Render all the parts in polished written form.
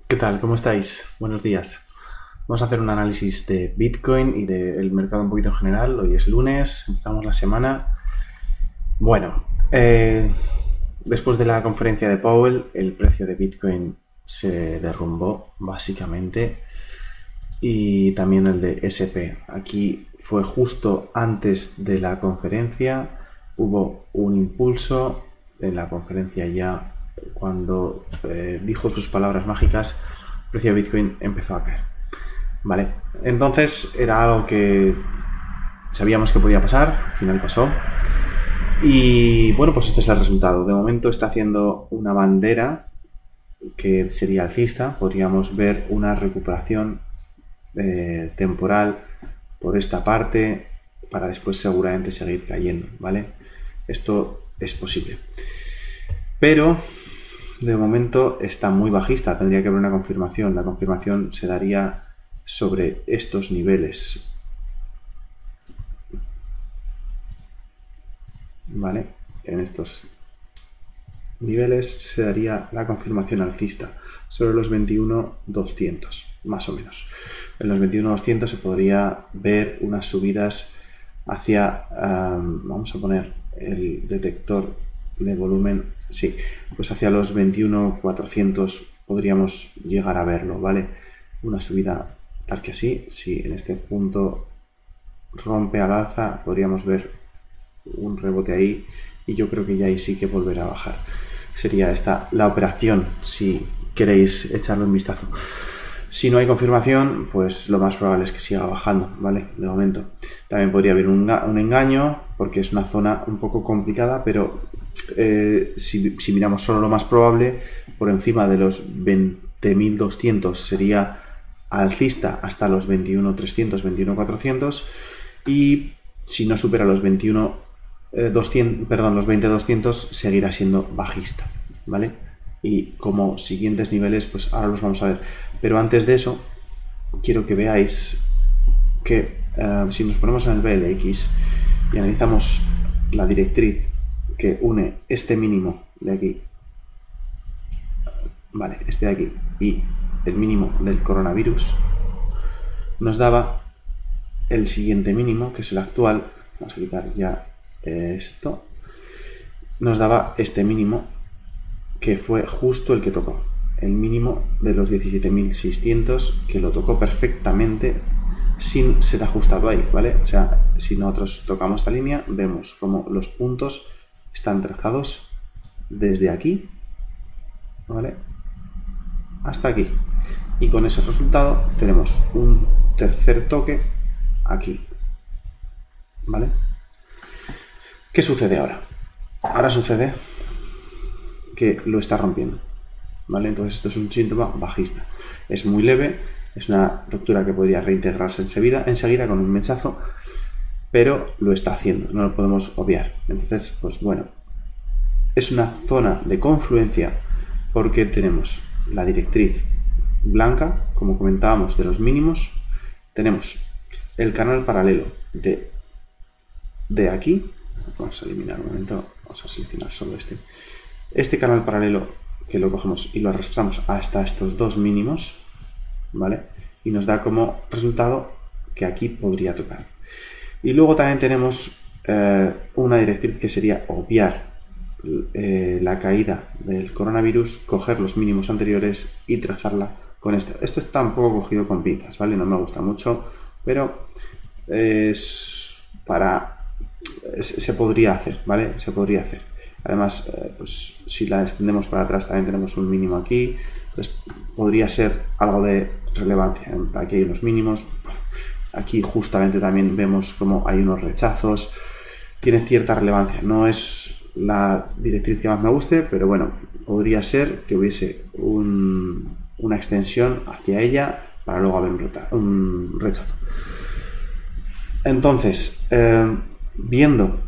¿Qué tal? ¿Cómo estáis? Buenos días. Vamos a hacer un análisis de Bitcoin y del mercado un poquito en general. Hoy es lunes, empezamos la semana. Bueno, después de la conferencia de Powell, el precio de Bitcoin se derrumbó básicamente y también el de SP. Aquí fue justo antes de la conferencia, hubo un impulso en la conferencia ya cuando dijo sus palabras mágicas, el precio de Bitcoin empezó a caer. Vale, entonces era algo que sabíamos que podía pasar, al final pasó. Y bueno, pues este es el resultado. De momento está haciendo una bandera que sería alcista. Podríamos ver una recuperación temporal por esta parte para después seguramente seguir cayendo, ¿vale? Esto es posible. Pero de momento está muy bajista, tendría que haber una confirmación. La confirmación se daría sobre estos niveles. ¿Vale? En estos niveles se daría la confirmación alcista sobre los 21.200, más o menos. En los 21.200 se podría ver unas subidas hacia, vamos a poner el detector de volumen, sí, pues hacia los 21.400 podríamos llegar a verlo, ¿vale? Una subida tal que así, si en este punto rompe al alza, podríamos ver un rebote ahí y yo creo que ya ahí sí que volverá a bajar. Sería esta la operación si queréis echarle un vistazo. Si no hay confirmación, pues lo más probable es que siga bajando, ¿vale? De momento. También podría haber un engaño, porque es una zona un poco complicada, pero si miramos solo lo más probable, por encima de los 20.200 sería alcista hasta los 21.300, 21.400, y si no supera los 20.200 seguirá siendo bajista, ¿vale? Y como siguientes niveles, pues ahora los vamos a ver. Pero antes de eso, quiero que veáis que si nos ponemos en el BLX y analizamos la directriz que une este mínimo de aquí, vale, este de aquí, y el mínimo del coronavirus, nos daba el siguiente mínimo, que es el actual. Vamos a quitar ya esto. Nos daba este mínimo, que fue justo el que tocó, el mínimo de los 17.600, que lo tocó perfectamente sin ser ajustado ahí, ¿vale? O sea, si nosotros tocamos esta línea, vemos como los puntos están trazados desde aquí, ¿vale? Hasta aquí. Y con ese resultado tenemos un tercer toque aquí, ¿vale? ¿Qué sucede ahora? Ahora sucede que lo está rompiendo, ¿vale? Entonces esto es un síntoma bajista. Es muy leve, es una ruptura que podría reintegrarse enseguida con un mechazo, pero lo está haciendo, no lo podemos obviar. Entonces, pues bueno, es una zona de confluencia porque tenemos la directriz blanca, como comentábamos, de los mínimos, tenemos el canal paralelo de aquí, vamos a eliminar un momento, vamos a seleccionar solo este canal paralelo, que lo cogemos y lo arrastramos hasta estos dos mínimos, ¿vale? Y nos da como resultado que aquí podría tocar. Y luego también tenemos una directriz que sería obviar la caída del coronavirus, coger los mínimos anteriores y trazarla con esta. Esto está un poco cogido con pinzas, ¿vale? No me gusta mucho, pero es para... se podría hacer, ¿vale? Se podría hacer. Además, pues si la extendemos para atrás también tenemos un mínimo aquí, entonces podría ser algo de relevancia. Aquí hay unos mínimos, aquí justamente también vemos como hay unos rechazos, tiene cierta relevancia. No es la directriz que más me guste, pero bueno, podría ser que hubiese una extensión hacia ella para luego haber un rechazo. Entonces, viendo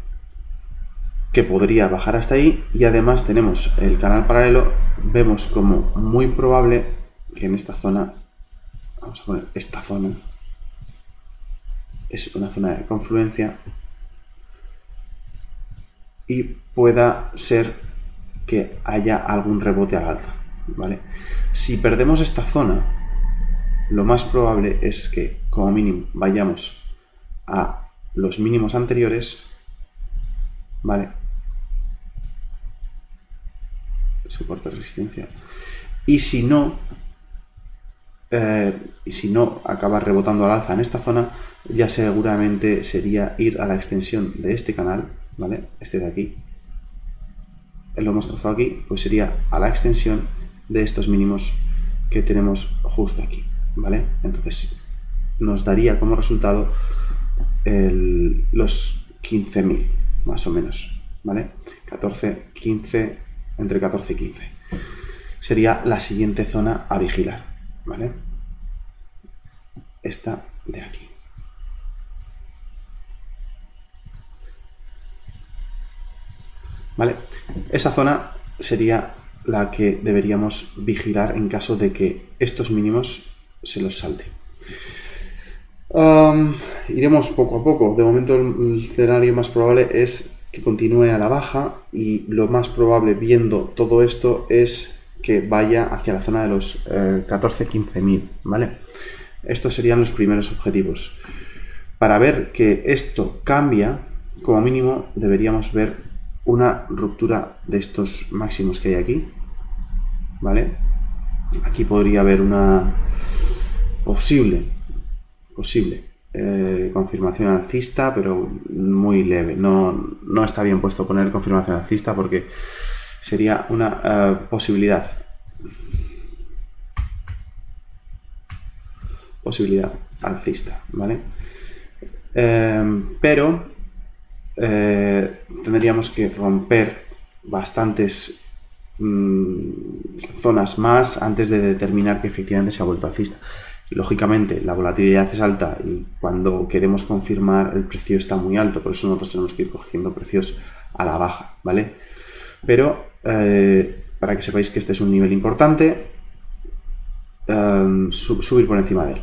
que podría bajar hasta ahí y además tenemos el canal paralelo, vemos como muy probable que en esta zona, vamos a poner esta zona, es una zona de confluencia y pueda ser que haya algún rebote al alza, ¿vale? Si perdemos esta zona, lo más probable es que, como mínimo, vayamos a los mínimos anteriores, ¿vale? Soporte de resistencia. Y si no, acaba rebotando al alza en esta zona, ya seguramente sería ir a la extensión de este canal, ¿vale? Este de aquí. Lo hemos trazado aquí, pues sería a la extensión de estos mínimos que tenemos justo aquí, ¿vale? Entonces nos daría como resultado los 15.000, más o menos, ¿vale? 14, 15, entre 14 y 15. Sería la siguiente zona a vigilar, ¿vale? Esta de aquí. ¿Vale? Esa zona sería la que deberíamos vigilar en caso de que estos mínimos se los salte. Iremos poco a poco. De momento el escenario más probable es que continúe a la baja y lo más probable, viendo todo esto, es que vaya hacia la zona de los 14-15.000, ¿vale? Estos serían los primeros objetivos. Para ver que esto cambia, como mínimo deberíamos ver una ruptura de estos máximos que hay aquí, ¿vale? Aquí podría haber una posible confirmación alcista, pero muy leve. No está bien puesto poner confirmación alcista porque sería una posibilidad alcista, ¿vale? Pero tendríamos que romper bastantes zonas más antes de determinar que efectivamente se ha vuelto alcista. Lógicamente la volatilidad es alta y cuando queremos confirmar el precio está muy alto, por eso nosotros tenemos que ir cogiendo precios a la baja, ¿vale? Pero para que sepáis que este es un nivel importante, subir por encima de él.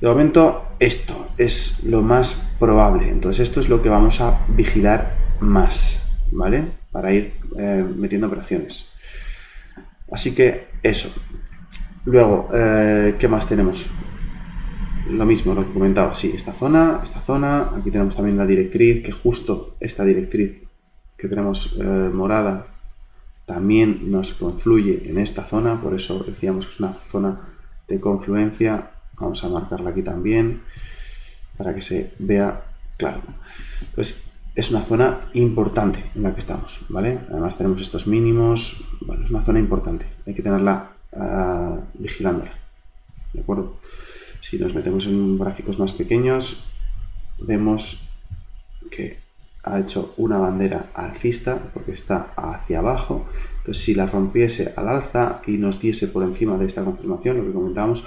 De momento esto es lo más probable, entonces esto es lo que vamos a vigilar más, ¿vale? Para ir metiendo operaciones. Así que eso. Luego, ¿qué más tenemos? Lo mismo, lo que comentaba, sí, esta zona, aquí tenemos también la directriz, que justo esta directriz que tenemos morada también nos confluye en esta zona, por eso decíamos que es una zona de confluencia. Vamos a marcarla aquí también para que se vea claro. Pues es una zona importante en la que estamos, ¿vale? Además tenemos estos mínimos, bueno, es una zona importante, hay que tenerla vigilándola, ¿de acuerdo? Si nos metemos en gráficos más pequeños, vemos que ha hecho una bandera alcista porque está hacia abajo. Entonces, si la rompiese al alza y nos diese por encima de esta confirmación, lo que comentábamos,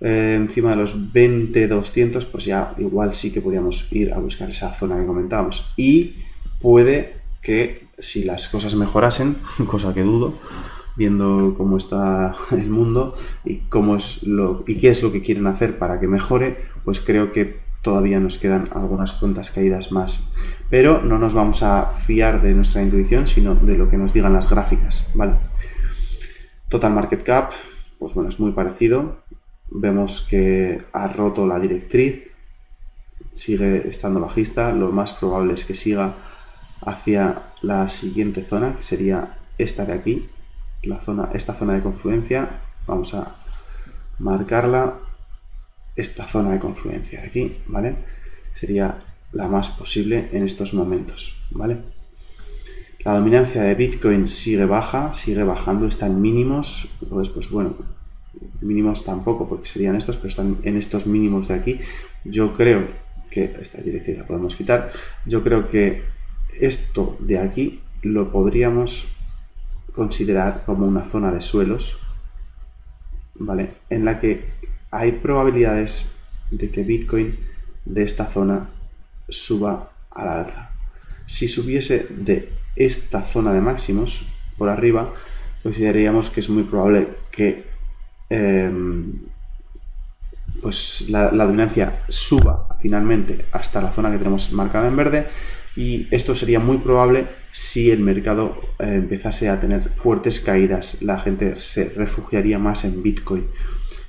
encima de los 20.200, pues ya igual sí que podríamos ir a buscar esa zona que comentábamos. Y puede que si las cosas mejorasen, cosa que dudo, viendo cómo está el mundo y qué es lo que quieren hacer para que mejore, pues creo que todavía nos quedan algunas cuantas caídas más. Pero no nos vamos a fiar de nuestra intuición, sino de lo que nos digan las gráficas, ¿vale? Total Market Cap, pues bueno, es muy parecido. Vemos que ha roto la directriz, sigue estando bajista. Lo más probable es que siga hacia la siguiente zona, que sería esta de aquí, esta zona de confluencia. Vamos a marcarla, esta zona de confluencia de aquí, ¿vale? Sería la más posible en estos momentos, ¿vale? La dominancia de Bitcoin sigue baja, sigue bajando, está en mínimos. Entonces, pues bueno, mínimos tampoco porque serían estos, pero están en estos mínimos de aquí. Yo creo que esta directriz la podemos quitar. Yo creo que esto de aquí lo podríamos considerar como una zona de suelos, ¿vale? En la que hay probabilidades de que Bitcoin de esta zona suba al alza. Si subiese de esta zona de máximos por arriba, consideraríamos que es muy probable que pues la dominancia suba finalmente hasta la zona que tenemos marcada en verde y esto sería muy probable si el mercado empezase a tener fuertes caídas. La gente se refugiaría más en Bitcoin.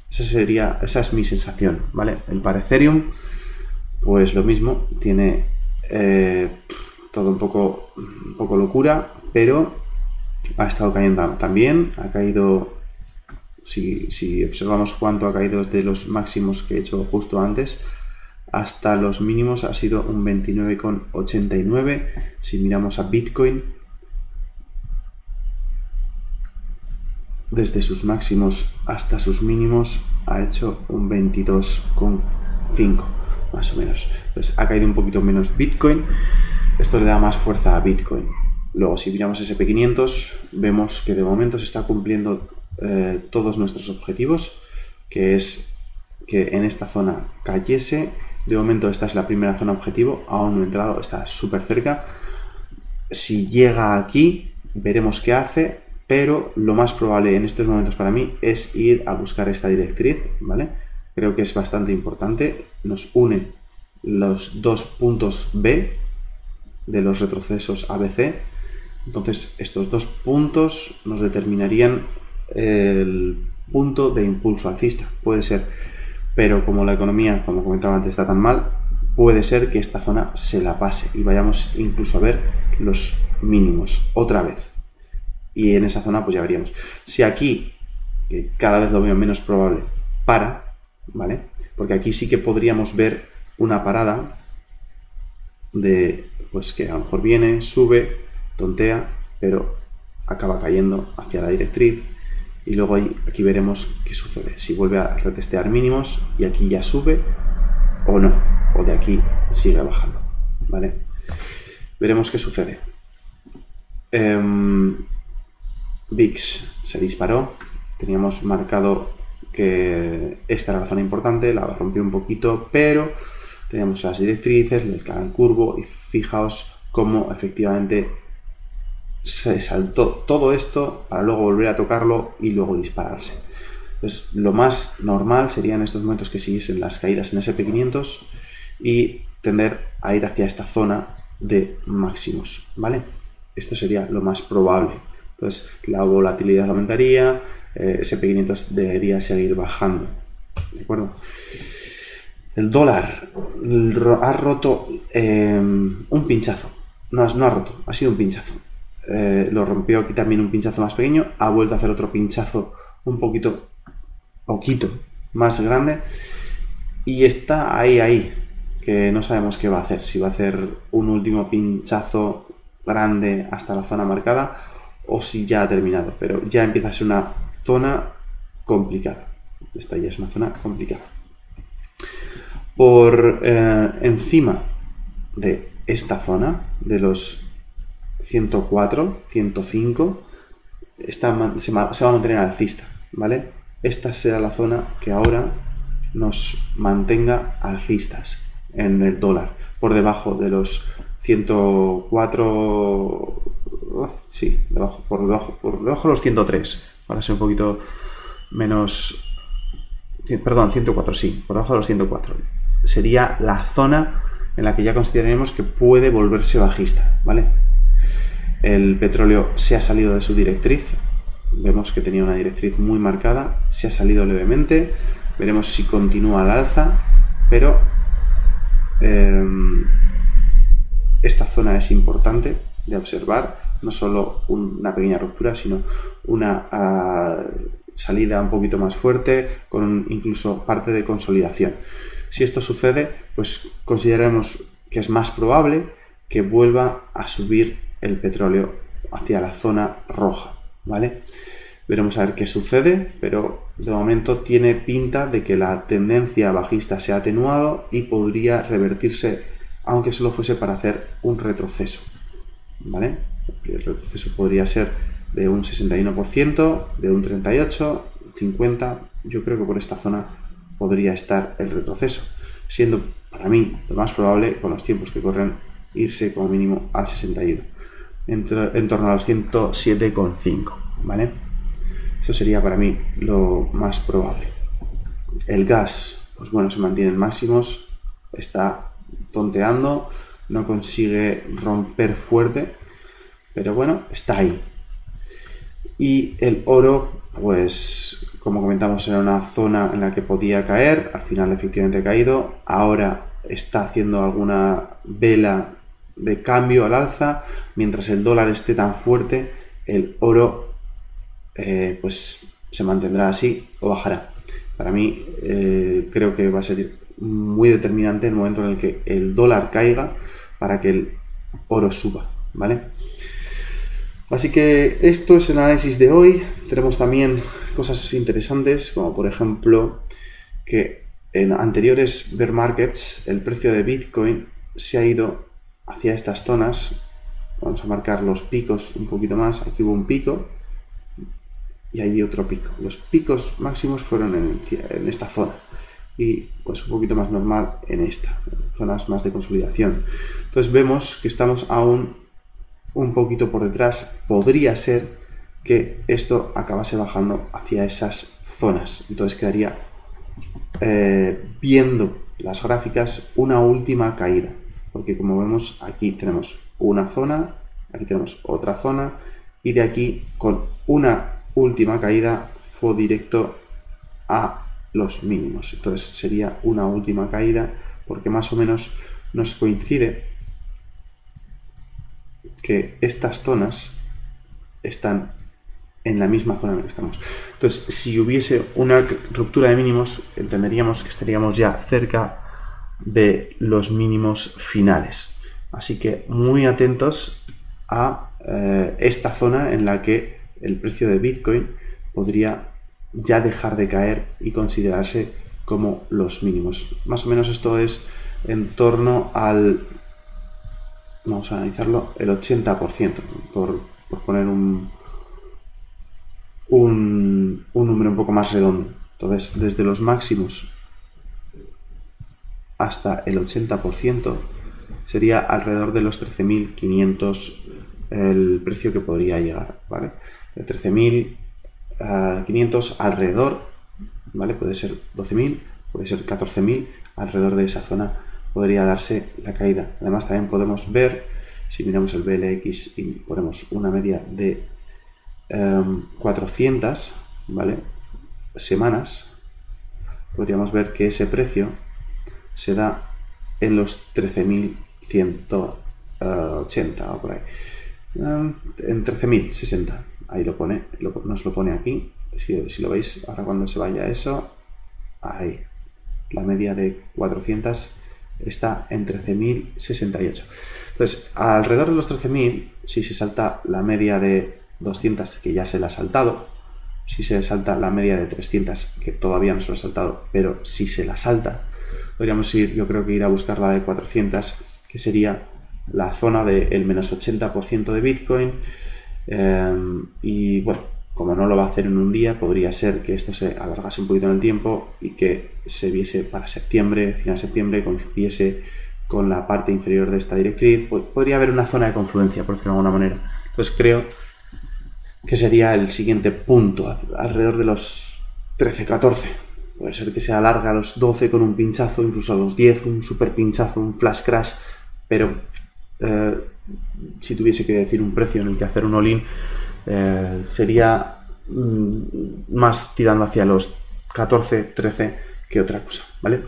Esa es mi sensación, ¿vale? El para Ethereum, pues lo mismo, tiene todo un poco locura, pero ha estado cayendo también, ha caído, si observamos cuánto ha caído desde los máximos que he hecho justo antes, hasta los mínimos ha sido un 29,89. Si miramos a Bitcoin, desde sus máximos hasta sus mínimos ha hecho un 22,5 más o menos. Pues ha caído un poquito menos Bitcoin. Esto le da más fuerza a Bitcoin. Luego, si miramos SP500, vemos que de momento se está cumpliendo todos nuestros objetivos, que es que en esta zona cayese. De momento esta es la primera zona objetivo, aún no he entrado, está súper cerca. Si llega aquí, veremos qué hace, pero lo más probable en estos momentos para mí es ir a buscar esta directriz, ¿vale? Creo que es bastante importante, nos une los dos puntos B de los retrocesos ABC, entonces estos dos puntos nos determinarían el punto de impulso alcista, puede ser. Pero como la economía, como comentaba antes, está tan mal, puede ser que esta zona se la pase y vayamos incluso a ver los mínimos otra vez. Y en esa zona pues ya veríamos. Si aquí, que cada vez lo veo menos probable, ¿vale? Porque aquí sí que podríamos ver una parada de, pues que a lo mejor viene, sube, tontea, pero acaba cayendo hacia la directriz. Y luego aquí veremos qué sucede, si vuelve a retestear mínimos y aquí ya sube o no, o de aquí sigue bajando, ¿vale? Veremos qué sucede. VIX se disparó, teníamos marcado que esta era la zona importante, la rompió un poquito, pero teníamos las directrices, el canal curvo y fijaos cómo efectivamente se saltó todo esto para luego volver a tocarlo y luego dispararse. Entonces, lo más normal sería en estos momentos que siguiesen las caídas en SP500 y tender a ir hacia esta zona de máximos, ¿vale? Esto sería lo más probable. Entonces, la volatilidad aumentaría, SP500 debería seguir bajando, ¿de acuerdo? El dólar ha roto un pinchazo. No ha roto, ha sido un pinchazo. Lo rompió aquí también un pinchazo más pequeño, ha vuelto a hacer otro pinchazo un poquito más grande y está ahí, que no sabemos qué va a hacer, si va a hacer un último pinchazo grande hasta la zona marcada o si ya ha terminado, pero ya empieza a ser una zona complicada. Esta ya es una zona complicada. Por encima de esta zona, de los 104, 105, se va a mantener alcista, ¿vale? Esta será la zona que ahora nos mantenga alcistas en el dólar, por debajo de los 104, sí, por debajo de los 103, para ser un poquito menos, perdón, 104, sí, por debajo de los 104. Sería la zona en la que ya consideraremos que puede volverse bajista, ¿vale? El petróleo se ha salido de su directriz, vemos que tenía una directriz muy marcada, se ha salido levemente, veremos si continúa al alza, pero esta zona es importante de observar, no solo una pequeña ruptura, sino una salida un poquito más fuerte, con incluso parte de consolidación. Si esto sucede, pues consideremos que es más probable que vuelva a subir el petróleo hacia la zona roja, ¿vale? Veremos a ver qué sucede, pero de momento tiene pinta de que la tendencia bajista se ha atenuado y podría revertirse, aunque solo fuese para hacer un retroceso, ¿vale? El retroceso podría ser de un 61%, de un 38%, 50%, yo creo que por esta zona podría estar el retroceso, siendo para mí lo más probable, con los tiempos que corren, irse como mínimo al 61%. En torno a los 107,5, ¿vale? Eso sería para mí lo más probable. El gas, pues bueno, se mantiene en máximos, está tonteando, no consigue romper fuerte, pero bueno, está ahí. Y el oro, pues como comentamos, era una zona en la que podía caer, al final efectivamente ha caído, ahora está haciendo alguna vela de cambio al alza, mientras el dólar esté tan fuerte, el oro pues se mantendrá así o bajará. Para mí creo que va a ser muy determinante el momento en el que el dólar caiga para que el oro suba, ¿vale? Así que esto es el análisis de hoy. Tenemos también cosas interesantes, como por ejemplo que en anteriores bear markets el precio de Bitcoin se ha ido hacia estas zonas. Vamos a marcar los picos un poquito más. Aquí hubo un pico y allí otro pico. Los picos máximos fueron en esta zona y pues un poquito más normal en zonas más de consolidación. Entonces vemos que estamos aún un poquito por detrás. Podría ser que esto acabase bajando hacia esas zonas. Entonces quedaría viendo las gráficas una última caída, porque como vemos aquí tenemos una zona, aquí tenemos otra zona y de aquí con una última caída fue directo a los mínimos. Entonces sería una última caída porque más o menos nos coincide que estas zonas están en la misma zona en la que estamos. Entonces, si hubiese una ruptura de mínimos, entenderíamos que estaríamos ya cerca de los mínimos finales. Así que muy atentos a esta zona en la que el precio de Bitcoin podría ya dejar de caer y considerarse como los mínimos. Más o menos esto es en torno al, vamos a analizarlo, el 80%, por poner un número un poco más redondo. Entonces, desde los máximos hasta el 80% sería alrededor de los 13.500 el precio que podría llegar, ¿vale? De 13.500 alrededor, ¿vale? Puede ser 12.000, puede ser 14.000, alrededor de esa zona podría darse la caída. Además también podemos ver, si miramos el BLX y ponemos una media de 400, ¿vale?, semanas, podríamos ver que ese precio se da en los 13.180 o por ahí, en 13.060, ahí lo pone, nos lo pone aquí, si lo veis, ahora cuando se vaya eso, ahí, la media de 400 está en 13.068. Entonces, alrededor de los 13.000, si se salta la media de 200, que ya se la ha saltado, si se salta la media de 300, que todavía no se la ha saltado, pero si se la salta, podríamos ir, yo creo que ir a buscar la de 400, que sería la zona del menos 80% de Bitcoin. Y bueno, como no lo va a hacer en un día, podría ser que esto se alargase un poquito en el tiempo y que se viese para septiembre, final de septiembre, coincidiese con la parte inferior de esta directriz. Podría haber una zona de confluencia, por decirlo de alguna manera. Entonces creo que sería el siguiente punto, alrededor de los 13-14. Puede ser que se alargue a los 12 con un pinchazo, incluso a los 10 con un super pinchazo, un flash crash, pero si tuviese que decir un precio en el que hacer un all-in, sería más tirando hacia los 14-13 que otra cosa, ¿vale?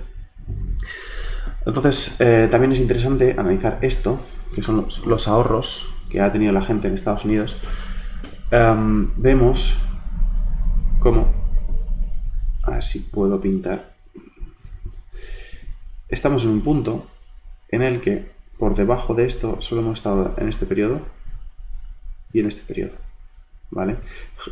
Entonces, también es interesante analizar esto, que son los ahorros que ha tenido la gente en Estados Unidos. Vemos cómo, a ver si puedo pintar, estamos en un punto en el que por debajo de esto solo hemos estado en este periodo y en este periodo, ¿vale?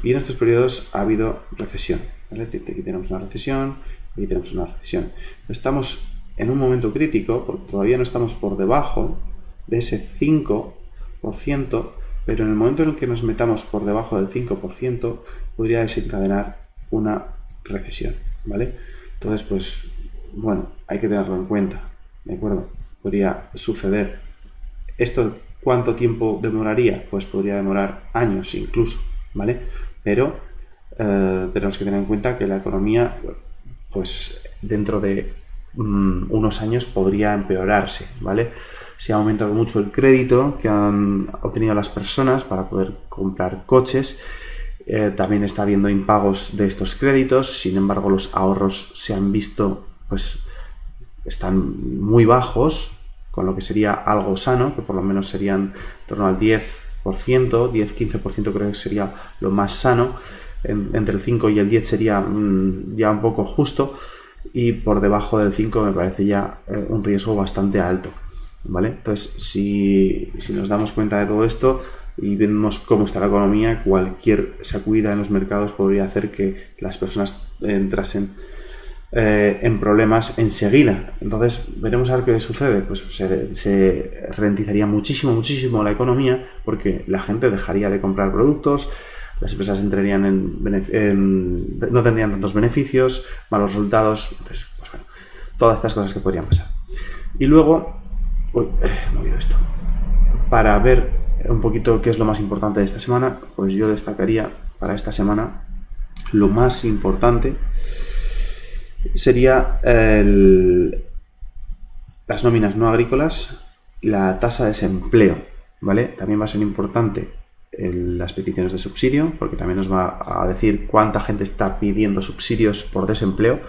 Y en estos periodos ha habido recesión, ¿vale? Aquí tenemos una recesión, aquí tenemos una recesión. Estamos en un momento crítico porque todavía no estamos por debajo de ese 5%, pero en el momento en el que nos metamos por debajo del 5% podría desencadenar una recesión, ¿vale? Entonces, pues, bueno, hay que tenerlo en cuenta, ¿de acuerdo? Podría suceder. ¿Esto cuánto tiempo demoraría? Pues podría demorar años incluso, ¿vale? Pero tenemos que tener en cuenta que la economía, pues dentro de unos años podría empeorarse, ¿vale? Se ha aumentado mucho el crédito que han obtenido las personas para poder comprar coches. También está habiendo impagos de estos créditos, sin embargo los ahorros se han visto, pues están muy bajos, con lo que sería algo sano, que por lo menos serían en torno al 10%, 10-15% creo que sería lo más sano. Entre el 5 y el 10 sería ya un poco justo, y por debajo del 5 me parece ya un riesgo bastante alto, ¿vale? Entonces, si nos damos cuenta de todo esto y vemos cómo está la economía, cualquier sacudida en los mercados podría hacer que las personas entrasen en problemas enseguida. Entonces veremos a ver qué sucede. Pues se ralentizaría muchísimo la economía, porque la gente dejaría de comprar productos, las empresas entrarían no tendrían tantos beneficios, malos resultados. Entonces, pues bueno, todas estas cosas que podrían pasar. Y luego, me olvido esto. Para ver un poquito qué es lo más importante de esta semana, pues yo destacaría para esta semana lo más importante sería las nóminas no agrícolas y la tasa de desempleo, ¿vale? También va a ser importante las peticiones de subsidio, porque también nos va a decir cuánta gente está pidiendo subsidios por desempleo.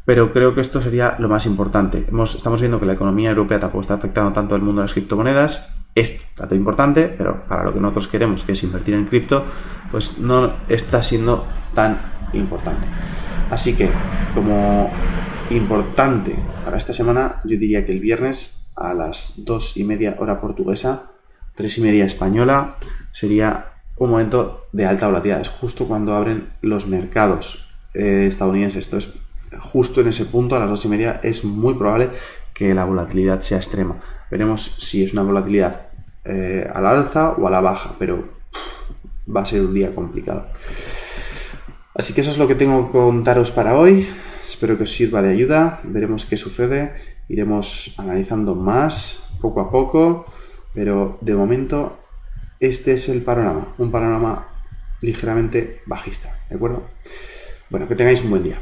Pero creo que esto sería lo más importante. Estamos viendo que la economía europea tampoco está afectando tanto el mundo de las criptomonedas. Es dato importante, pero para lo que nosotros queremos, que es invertir en cripto, pues no está siendo tan importante. Así que, como importante para esta semana, yo diría que el viernes a las 2:30 hora portuguesa, 3:30 española, sería un momento de alta volatilidad. Es justo cuando abren los mercados estadounidenses. Entonces, justo en ese punto, a las 2:30, es muy probable que la volatilidad sea extrema. Veremos si es una volatilidad a la alza o a la baja, pero va a ser un día complicado. Así que eso es lo que tengo que contaros para hoy. Espero que os sirva de ayuda. Veremos qué sucede. Iremos analizando más poco a poco, pero de momento este es el panorama. Un panorama ligeramente bajista, ¿de acuerdo? Bueno, que tengáis un buen día.